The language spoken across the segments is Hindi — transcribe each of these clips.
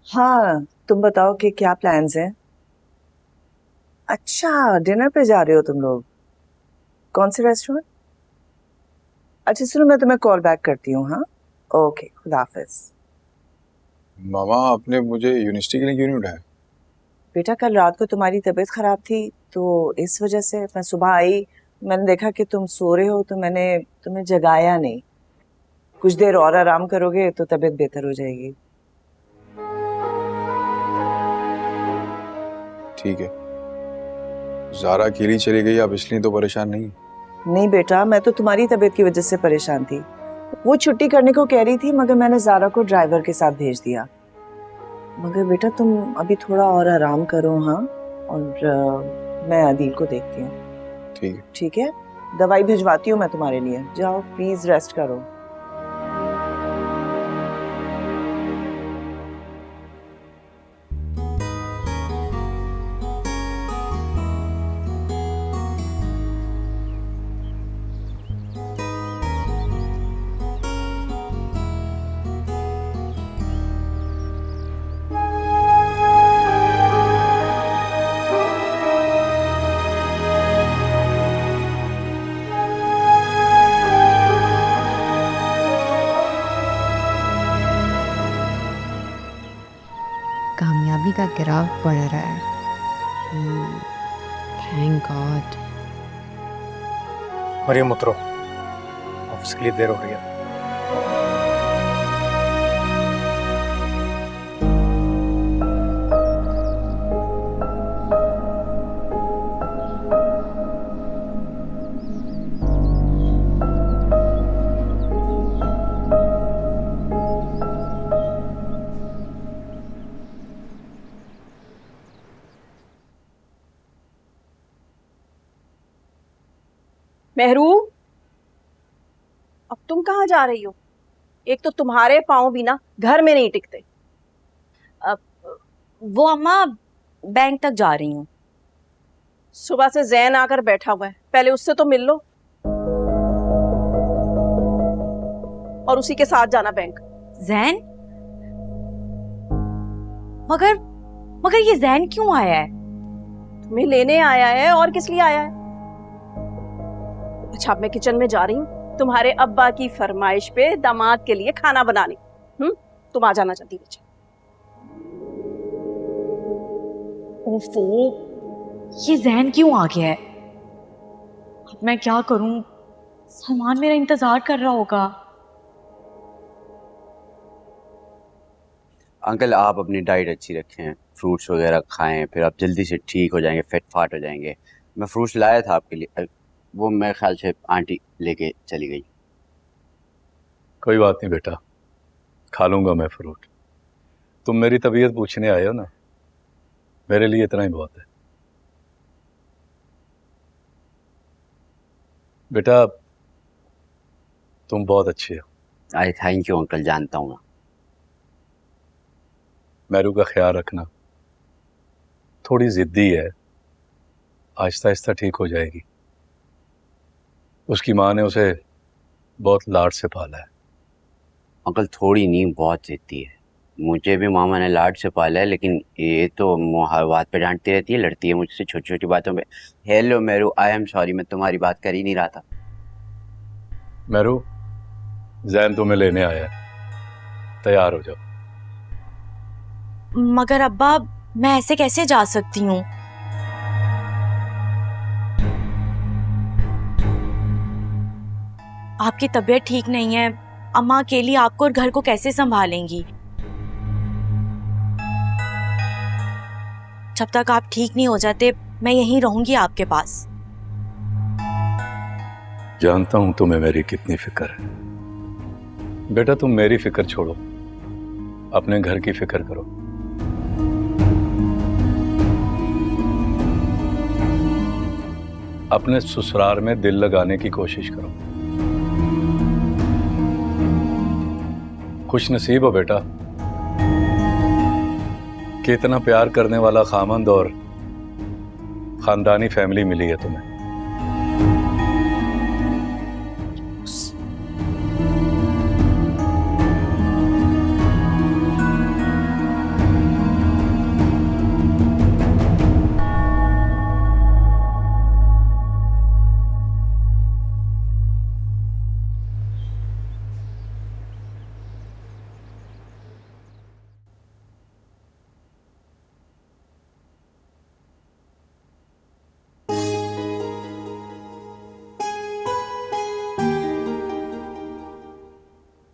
हाँ, तुम बताओ कि क्या प्लान्स हैं। अच्छा, डिनर पे जा रहे हो तुम लोग? कौन से रेस्टोरेंट? अच्छा सुनो, मैं तुम्हें कॉल बैक करती हूँ। हाँ, ओके, खुदा हाफिज। मामा आपने मुझे यूनिवर्सिटी के लिए क्यों नहीं उठाया? बेटा, कल रात को तुम्हारी तबीयत खराब थी तो इस वजह से मैं सुबह आई, मैंने देखा कि तुम सो रहे हो तो मैंने तुम्हें जगाया नहीं। कुछ देर और आराम करोगे तो तबीयत बेहतर हो जाएगी। ठीक है। ज़ारा अकेली चली गई, आप इसलिए तो परेशान नहीं? नहीं बेटा, मैं तो तुम्हारी तबीयत की वजह से परेशान थी। वो छुट्टी करने को कह रही थी मगर मैंने ज़ारा को ड्राइवर के साथ भेज दिया। मगर बेटा तुम अभी थोड़ा और आराम करो। हाँ, और मैं अदील को देखती हूँ। ठीक है। ठीक है, दवाई भिजवाती हूँ मैं तुम्हारे लिए। जाओ प्लीज रेस्ट करो। कामयाबी का ग्राफ बढ़ रहा है। Thank God. मरियम उतरो, ऑफिस के लिए देर हो रही है। मेहरू, अब तुम कहाँ जा रही हो? एक तो तुम्हारे पाँव भी ना घर में नहीं टिकते। अब वो अम्मा बैंक तक जा रही हूँ। सुबह से जैन आकर बैठा हुआ है, पहले उससे तो मिल लो और उसी के साथ जाना बैंक। जैन? मगर मगर ये जैन क्यों आया है? तुम्हें लेने आया है, और किस लिए आया है? अच्छा, अब मैं किचन में जा रही हूँ तुम्हारे अब्बा की फरमाइश पे दामाद के लिए खाना बनाने। तुम आ जाना जल्दी नीचे। ओफो, ये जैन क्यों आ गया है? अब मैं क्या करूं? सलमान मेरा इंतजार कर रहा होगा। अंकल आप अपनी डाइट अच्छी रखें, फ्रूट्स वगैरह खाएं, फिर आप जल्दी से ठीक हो जाएंगे, फिट फाट हो जाएंगे। मैं फ्रूट्स लाया था आपके लिए, वो मेरे ख्याल से आंटी लेके चली गई। कोई बात नहीं बेटा, खा लूँगा मैं फ्रूट। तुम मेरी तबीयत पूछने आए हो ना, मेरे लिए इतना ही बहुत है। बेटा तुम बहुत अच्छे हो। अरे थैंक यू अंकल, जानता हूँ मैं। मैरू का ख्याल रखना, थोड़ी ज़िद्दी है, आहिस्ता आहिस्ता ठीक हो जाएगी। उसकी माँ ने उसे बहुत लाड से पाला है। अंकल थोड़ी नहीं, बहुत ज़िद्दी है। मुझे भी मामा ने लाड से पाला है, लेकिन ये तो हर बात पे डांटती रहती है, लड़ती है मुझसे छोटी छोटी बातों पे। हेलो मैरू, आई एम सॉरी, मैं तुम्हारी बात कर ही नहीं रहा था। मैरू, जैन तुम्हें लेने आया है, तैयार हो जाओ। मगर अब्बा, मैं ऐसे कैसे जा सकती हूँ? आपकी तबीयत ठीक नहीं है, अम्मा अकेली आपको और घर को कैसे संभालेंगी? जब तक आप ठीक नहीं हो जाते मैं यहीं रहूंगी आपके पास। जानता हूं तुम्हें मेरी कितनी फिक्र है। बेटा तुम मेरी फिक्र छोड़ो, अपने घर की फिक्र करो। अपने ससुराल में दिल लगाने की कोशिश करो। खुश नसीब हो बेटा कि इतना प्यार करने वाला खामंद और खानदानी फैमिली मिली है तुम्हें।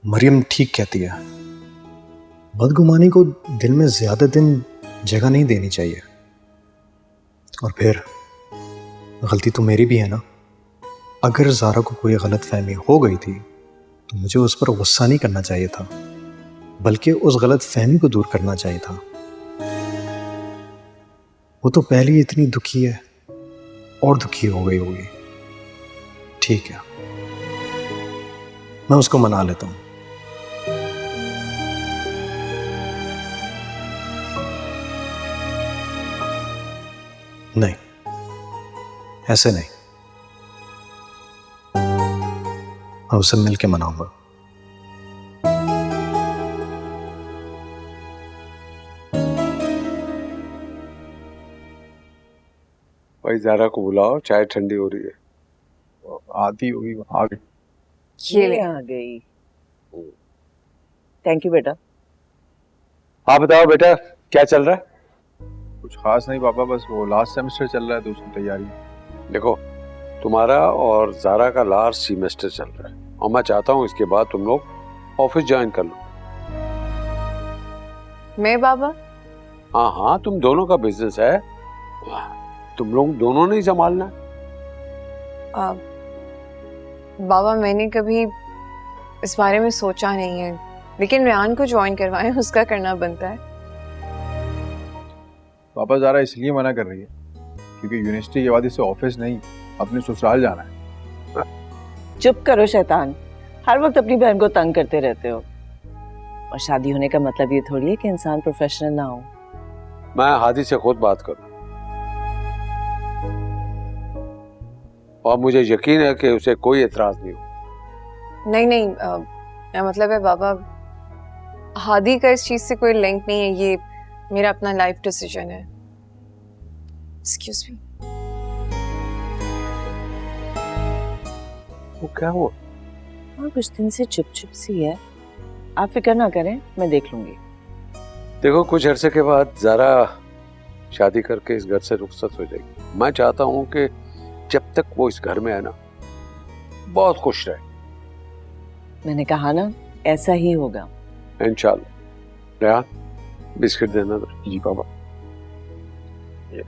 मरियम ठीक कहती है, बदगुमानी को दिल में ज्यादा दिन जगह नहीं देनी चाहिए। और फिर गलती तो मेरी भी है ना। अगर ज़ारा को कोई गलत फहमी हो गई थी तो मुझे उस पर गुस्सा नहीं करना चाहिए था, बल्कि उस गलत फहमी को दूर करना चाहिए था। वो तो पहले ही इतनी दुखी है और दुखी हो गई होगी। ठीक है, मैं उसको मना लेता हूँ। नहीं, ऐसे नहीं, मैं उससे मिलके मनाऊंगा। भाई ज़ारा को बुलाओ, चाय ठंडी हो रही है। आती होगी, आ गई। ये आ गई। थैंक यू बेटा। हाँ बताओ बेटा, क्या चल रहा है? कुछ खास नहीं पापा, बस वो लास्ट सेमेस्टर चल रहा है तो उसकी तैयारी। देखो, तुम्हारा और ज़ारा का लास्ट सेमेस्टर चल रहा है और मैं चाहता हूँ इसके बाद तुम लोग ऑफिस ज्वाइन कर लो। मैं बाबा? हाँ हाँ, तुम दोनों का बिजनेस है, तुम लोग दोनों ने ही संभालना है। बाबा मैंने कभी इस बारे में सोचा नहीं है, लेकिन रेहान को ज्वाइन करवाएं, उसका करना बनता है। पापा ज़ारा इसलिए मना कर रही है क्योंकि यूनिवर्सिटी के बाद इसे ऑफिस नहीं अपने ससुराल जाना है। चुप करो शैतान, हर वक्त अपनी बहन को तंग करते रहते हो। और शादी होने का मतलब ये थोड़ी है कि इंसान प्रोफेशनल ना हो। मैं हादी से खुद बात करूँ और मुझे यकीन है कि उसे कोई एतराज नहीं हो। नहीं नहीं, मेरा मतलब है बाबा, हादी का इस चीज से कोई लिंक नहीं है, ये मेरा अपना लाइफ डिसीजन है। Excuse me. वो क्या हुआ? हाँ, कुछ दिन से चुप चुप सी है। आप फिक्र ना करें, मैं देख लूंगी। देखो, कुछ अरसे के बाद ज़ारा शादी करके इस घर से रुखसत हो जाएगी। मैं चाहता हूँ कि जब तक वो इस घर में है ना, बहुत खुश रहे। मैंने कहा ना, ऐसा ही होगा इंशाल्लाह। रेहान, बिस्किट देना तो। जी पापा। ये